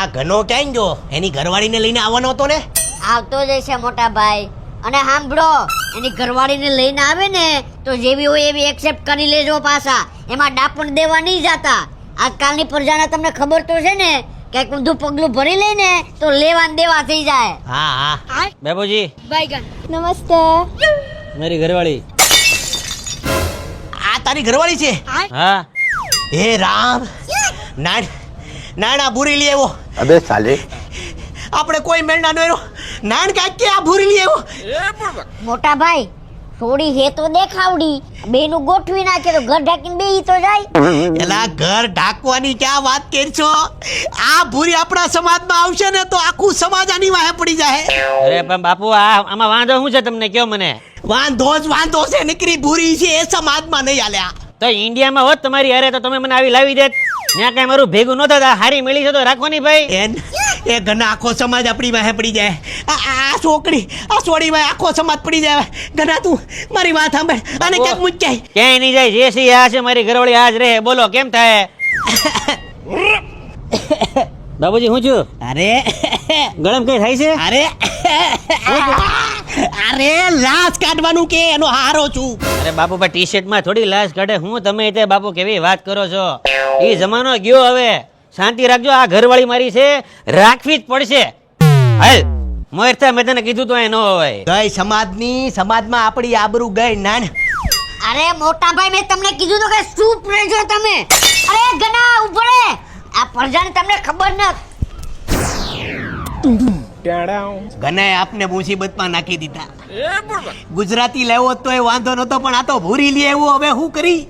આ ઘનો ક્યાં ગયો? એની ઘરવાળીને લઈને આવવાનો હતો ને? આવતો જ છે મોટા ભાઈ. અને સાંભળો, એની ઘરવાળીને લઈને આવે ને તો જેવી હોય એવી એક્સેપ્ટ કરી લેજો પાછા. એમાં ડાપણ દેવા નહીં જાતા. આજકાલની પ્રજાને તમને ખબર તો છે ને કે ઊંધું પગલું ભરી લઈને તો લેવા ને દેવા થઈ જાય. હા હા. બાબુજી બાયગન. નમસ્તે. મારી ઘરવાળી. આ તારી ઘરવાળી છે? હા. હે રામ, નાના ભૂરી લઈ આવ્યો. अबे साले આપણે કોઈ મેળના નો નાન કાકી આ ભૂરી લઈ આવ્યો. મોટા ભાઈ, થોડી હે તો દેખાવડી. બેનું ગોઠવી નાખે તો ઘર ઢાંકીને બેહી તો જાય. એલા ઘર ઢાંકવાની ક્યાં વાત કરશો? આ ભૂરી આપણા સમાજમાં આવશે ને તો આખું સમાજ આની વાહે પડી જાય. અરે પણ બાપુ આમાં વાંધો શું છે તમને કયો મને? વાંધો છે. નીકળી ભૂરી છે એ સમાજમાં નહીં આલ્યા. તો ઇન્ડિયામાં હોત તમારી અરે તો તમે મને આવી લાવી દેત. ત્યાં કઈ મારું ભેગું નહોતા થતા. હારી મળી છે તો રાખવાની ભાઈ. એ ઘણા આખો સમાજ આપણી વાહે પડી જાય. આ છોકરી આ છોડી વાહે આખો સમાજ પડી જાય. ઘણા તું મારી વાત સાંભળ. આને ક્યાંક મૂકી જાય. ક્યાંય નહીં જાય. જે સી આ છે મારી ઘરવાળી આજ રહે. બોલો કેમ થાય? બાબુજી હું છું? અરે ગળમ કઈ થાય છે? અરે લાશ કાઢવાનું કે એનો હારો છું. અરે બાપુ પણ ટી શર્ટ માં થોડી લાશ કાઢે. હું તમે તે બાપુ કેવી વાત કરો છો? એ જમાનો ગયો હવે. શાંતિ રાખજો. આ ઘરવાળી મારી છે, રાખવી જ પડશે. હાલ મોરતા મેં તને કીધું તો એ ન હોય. ગઈ સમાજમાં આપણી આબરૂ ગઈ નાન. અરે મોટા ભાઈ, મેં તમને કીધું તો કે ચૂપ રહેજો તમે. અરે ગના ઉભરે. આ પ્રજાને તમને ખબર ન. ગનાએ આપને મુસીબતમાં નાખી દીધા. ગુજરાતી લેવો તો એ વાંધો નતો, પણ આ તો ભૂરી લે એવું. હવે શું કરી?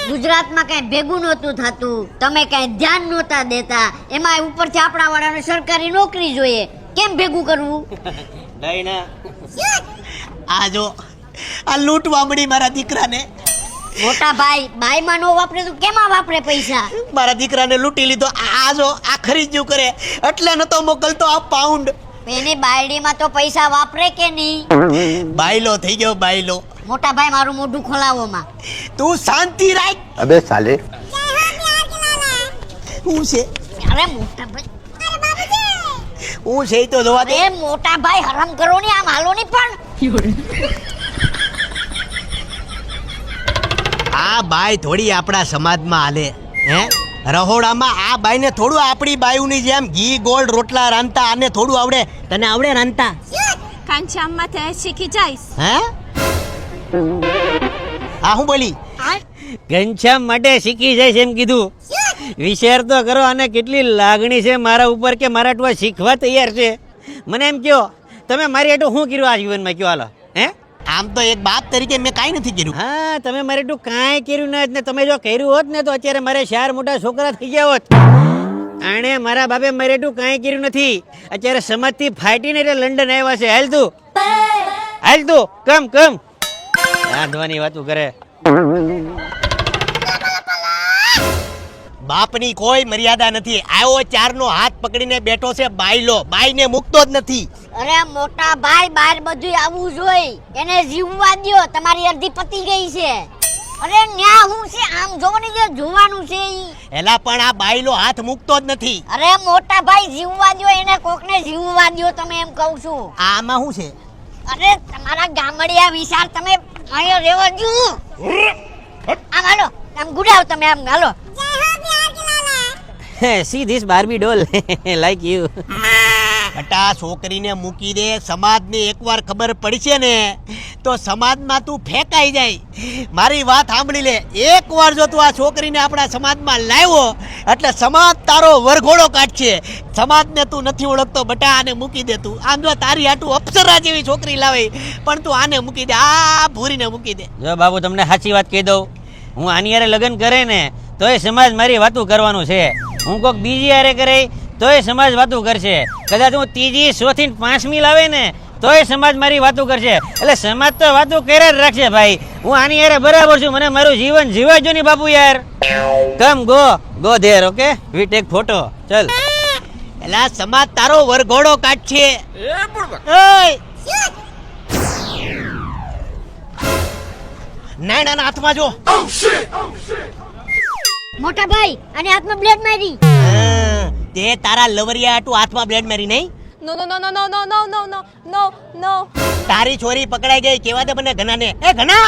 ગુજરાતમાં કઈ ભેગું નહોતું થતું. તમે કઈ ધ્યાન નહોતા દેતા. એમાં ઉપરથી આપણા વાળાને સરકારી નોકરી જોઈએ. કેમ ભેગું કરવું? નહીં ના. આ જો આ લૂંટવા મળી મારા દીકરાને. મોટા ભાઈ, બાઈમાં નો વાપરે તો કેમાં વાપરે પૈસા? મારા દીકરાને લૂંટી લીધો. આ જો આ ખરીદ્યું કરે એટલે નતો મોકલતો આ પાઉન્ડ. એની બાયડીમાં તો પૈસા વાપરે કે નહીં? બાયલો થઈ ગયો બાયલો. મોટા ભાઈ, મારું મોઢું ખોલાવોમાં. તું શાંતિ રાખ. अबे साले હું છે અરે મોટા ભાઈ, હું છે ઈ તો જોવા દે. અરે મોટા ભાઈ, હરામ કરો ને. આમ હાલો ની પણ. આ બાઈ થોડી આપણા સમાજમાં હાલે હે? રહોડામાં આ બાઈને થોડું આપણી બાયુની જેમ ઘી ગોળ રોટલા રાંધતા આને થોડું આવડે? તને આવડે રાંધતા? કાંચામાં તે શીખી જઈશ. હે? આ હું બોલી? ઘનશ્યામ માટે શીખી જાય છે એમ કીધું. વિચાર તો કરો. અને કેટલી લાગણી છે મારા ઉપર કે મારા ટુઆ શીખવા તૈયાર છે. મને એમ કયો, તમે મારી હાટુ શું કર્યું આ જીવનમાં? કયો હાલો. હે? આમ તો એક બાપ તરીકે મેં કાંઈ નથી કર્યું. હા, તમે મારી ટુ કાંઈ કર્યું ન હોત ને. તમે જો કર્યું હોત ને તો અત્યારે મારે 4 મોટા છોકરા થઈ ગયા હોત. આણે મારા બાપે મારે ટુ કાંઈ કર્યું નથી. અત્યારે સમાજથી ફાટીને એટલે લંડન આવ્યા છે. હાલ તું કમ રાંધવાની વાતું કરે. બાપની કોઈ મર્યાદા નથી. આવો ચારનો હાથ પકડીને બેઠો છે બાયલો. બાઈને મૂકતો જ નથી. અરે મોટા ભાઈ, બહાર બધું આવવું જોઈએ. એને જીવવા દ્યો. તમારી અડધી પતી ગઈ છે. અરે ન્યા હું છે? આમ જોવાની જે જોવાનું છે ઈ. એલા પણ આ બાયલો હાથ મૂકતો જ નથી. અરે મોટા ભાઈ, જીવવા દ્યો એને. કોકને જીવવા દ્યો. તમે એમ કહું છું. આમાં શું છે? અરે તમારા ગામડિયા વિચાર તમે અહીંયા રહેવા દો. આમ હાલો, આમ ગુડાવ તમે. આમ હાલો. See this Barbie doll like you. બટા છોકરીને મૂકી દે. સમાજને એકવાર ખબર પડશે ને તો સમાજમાં તું ફેંકાઈ જાય. મારી વાત સાંભળી લે. એકવાર જો તું આ છોકરીને આપણા સમાજમાં લાવ્યો એટલે સમાજ તારો વરઘોડો કાઢશે. સમાજને તું નથી ઓળખતો બટા, આને મૂકી દે તું. આમ જો તારી હાટું અપ્સરા જેવી છોકરી લાવે પણ તું આને મૂકી દે. આ ભૂરીને મૂકી દે. જો બાબુ તમને સાચી વાત કહી દઉં. હું આની હારે લગ્ન કરે ને તો એ સમાજ મારી વાતું કરવાનું છે. હું કોઈક બીજી હારે કરે તો એ સમાજ વાતું કરશે. કદાચ હું ત્રીજી, ચોથી, 5મી લાવે ને તો એ સમાજ મારી વાતું કરશે. એટલે સમાજ તો વાતું કર્યા જ રાખશે ભાઈ. હું આની હારે બરાબર છું. મને મારું જીવન જીવા જો ને બાપુ યાર. Come go there. Okay, we take photo. ચલ. એલા સમાજ તારો વરઘોડો કાઢશે. નાના હાથમાં જો. મોટા ભાઈ, અને હાથમાં બ્લેડ મારી. તે તારા લવરિયા હાટુ હાથમાં બ્લેડ મારી નહીં? No, no, no, no, no, no, no, no, no, no, no. તારી છોરી પકડાઈ ગઈ કેવા દે મને ઘનાને. એ ઘના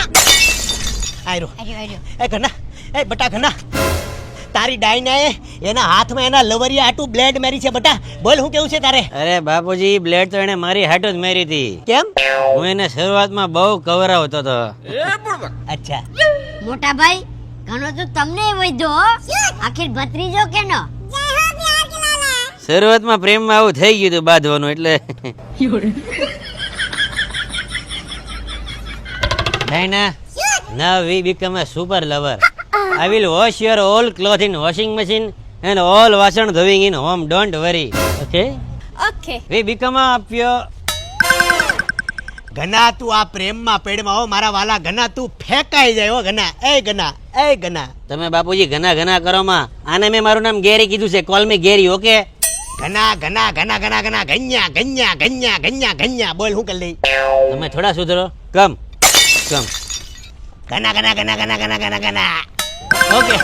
આયરો. એ ઘના, એ બટા ઘના, તારી ડાયનાએ એના હાથમાં એના લવરિયા હાટુ બ્લેડ મારી છે બટા. બોલ હું કેવું છે તારે? અરે બાપુજી બ્લેડ તો એને મારી હાટુ જ મારી હતી. કેમ? હું એને શરૂઆતમાં બહુ કવરાવતો હતો. અચ્છા, મોટા ભાઈ ઘણો તો તમને વધ્યો હો. આખિર ભત્રીજો કેનો? શરૂઆતમાં પ્રેમમાં આવું થઈ ગયું હતું બાંધવાનું એટલે. Diana, now we become a super lover. I will wash your all clothes in washing machine and all wasan dhowing in home. Don't worry. Okay? Okay. We become a pure. ઘના તું આ પ્રેમમાં પેડમાં હો મારા વાલા. ઘના તું ફેંકાઈ જાય હો ઘના. એ ઘના, એ ઘના. તમે બાપુજી ઘના ઘના કરો માં. આને મેં મારું નામ ગેરી કીધું છે. Call me Gary. ઓકે? ઘના ઘના ઘના ઘના ઘના ગન્યા ગન્યા ગન્યા ગન્યા ગન્યા. બોલ હું કરી લઈ? તમે થોડા સુધરો. કમ કમ. ઘના ઘના ઘના ઘના ઘના ઘના ઘના. ઓકે.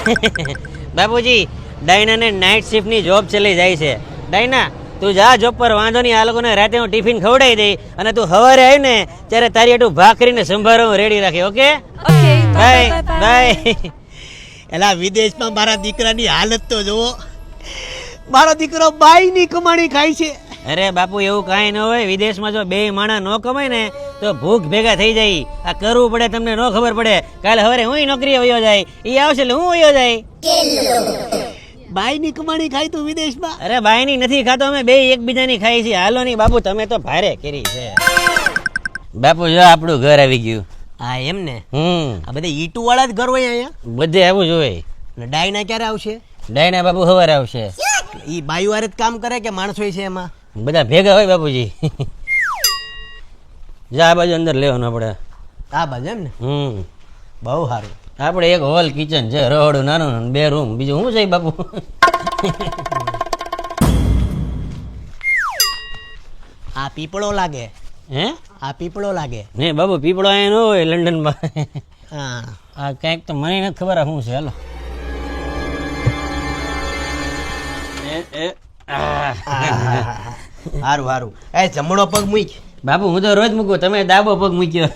બાપુજી ડાયનાને નાઇટ શિફ્ટની જોબ ચલી જાય છે. ડાયના તું જા જોબ પર, વાંધો નહીં. આ લોકોને રાતે હું ટિફિન ખવડાવી દઈ અને તું સવારે આવી ને ત્યારે તારી આટું ભાખરીને સંભારો હું રેડી રાખી. Okay? Okay. Bye, bye bye, bye, bye. Bye. એલા વિદેશમાં મારા દીકરાની હાલત તો જુઓ. મારો દીકરો બાઈની કમાણી ખાય છે. અરે બાપુ એવું કાંઈ ન હોય. વિદેશમાં જો બે માણા ન કમાય ને તો ભૂખ ભેગા થઈ જાય. આ કરવું પડે, તમને ન ખબર પડે. કાલે સવારે હું નોકરીએ વયો જાય, એ આવશે એટલે હું વયો જાય. બાઈની કમાણી ખાય તું વિદેશમાં? અરે બાયની નથી ખાતો, અમે બે એકબીજાની ખાઈ છીએ. હાલો નહીં બાપુ, તમે તો ભારે કરી છે. બાપુ જો આપણું ઘર આવી ગયું. હા એમ ને. આ બધા ઈટુ વાળા જ ઘર હોય અહીંયા. બધે આવું જ હોય. અને ડાયના ક્યારે આવશે? ડાયના બાપુ સવારે આવશે. ઈ બાઈ વારે જ કામ કરે કે માણસો છે એમાં? બધા ભેગા હોય બાપુજી. જા આ બાજુ અંદર લેવાનું આપણે. આ બાજુ એમ ને. બહુ સારું. આપણે એક હોલ કિચન છે, રહોડું નાનું ને 2 રૂમ. બીજું શું છે બાપુ? આ પીપળો લાગે. હે? આ પીપળો લાગે. નહીં બાપુ, પીપળો અહીંયા ન હોય લંડનમાં. હા. આ કંઈક તો મને નથી ખબર આ શું છે. હાલો. સારું સારું. એ જમણો પગ મૂક. બાપુ હું તો રોજ મૂકું, તમે ડાબો પગ મૂક્યો.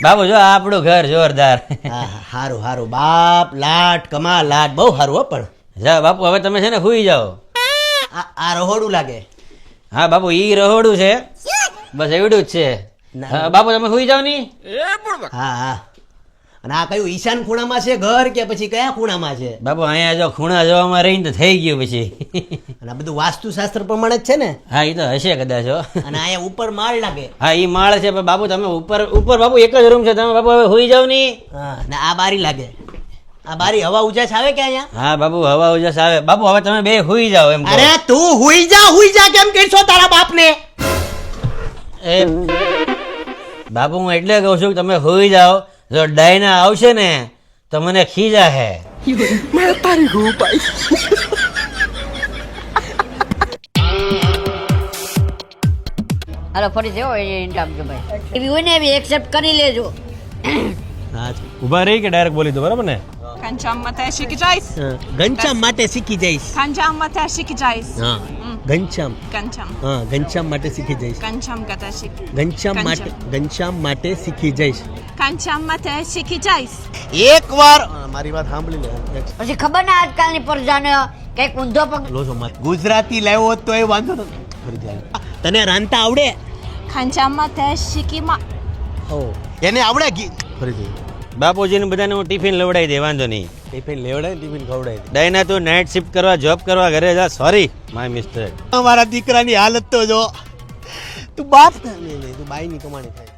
બાપુ જો આ આપણું ઘર જોરદાર. સારું સારું. બાપ લાટ કમા લાટ બહુ સારું હો. પણ જા બાપુ હવે તમે છે ને સુઈ જાઓ. આ રહોડું લાગે. હા બાપુ ઈ રહોડું છે, બસ એવડું જ છે. હા, બાપુ તમે સુઈ જાઓ ની. હા હા. અને આ કયું ઈશાન ખૂણામાં છે ઘર કે પછી કયા ખૂણામાં છે? બાપુ અહીંયા જો ખૂણા જોવામાં રહીને તો થઈ ગયું પછી. અને આ બધું વાસ્તુશાસ્ત્ર પ્રમાણે જ છે ને? હા એ તો હશે કદાચ હો. અને અહીંયા ઉપર માળ લાગે. હા ઈ માળ છે, પણ બાપુ તમે ઉપર બાપુ એક જ રૂમ છે. તમે બાપુ હવે સુઈ જાઓ ની. હા. ને આ બારી લાગે. આ બારી હવા ઉજાસ આવે કે અહીંયા? હા બાપુ હવા ઉજાસ આવે. બાપુ હવે તમે બે સુઈ જાઓ એમ કહો. અરે તું હુઈ જા કેમ કહેશો તારા બાપને? એ બાપુ હું એટલે કહું છું કે તમે સુઈ જાઓ. જો ડાયના આવશે ને તો મને ખીજા હે. હાલો ફરી જેવો ઇન્ટરમ કે ભાઈ એવી હોય ને એવી એક્સેપ્ટ કરી લેજો. હા. ઉભા રહી કે ડાયરેક્ટ બોલી દો, બરાબર ને? Kancam mata shikijais. ઘનશ્યામ માટે શીખી જઈશ. Kancam mata shikijais. હા. ઘનશ્યામ. Kancam. હા ઘનશ્યામ માટે શીખી જઈશ. Kancam kata shik. ઘનશ્યામ માટે શીખી જઈશ. Kancam mata shikijais. એકવાર મારી વાત સાંભળી લે. પછી ખબર ના આજકાલની પ્રજાને કઈક ઊંધો પગ. લોસો મત. ગુજરાતી લાવ્યો હોત તો એ વાંધો નથી. ફરી જાય. તને રાંધતા આવડે? Kancam mata shikima. હો. એને આવડે ફરી જાય. બાપુજીને બધાને હું ટિફિન લવડાવી દે, વાંધો નહીં. ટિફિન લેવડાય ટિફિન ખવડાય. ડાયના તું નાઇટ શિફ્ટ કરવા જોબ કરવા ઘરે જા. Sorry my mistake. મારા દીકરાની હાલત તો જો. તું બાપ તું બાઈની કમાણી થાય.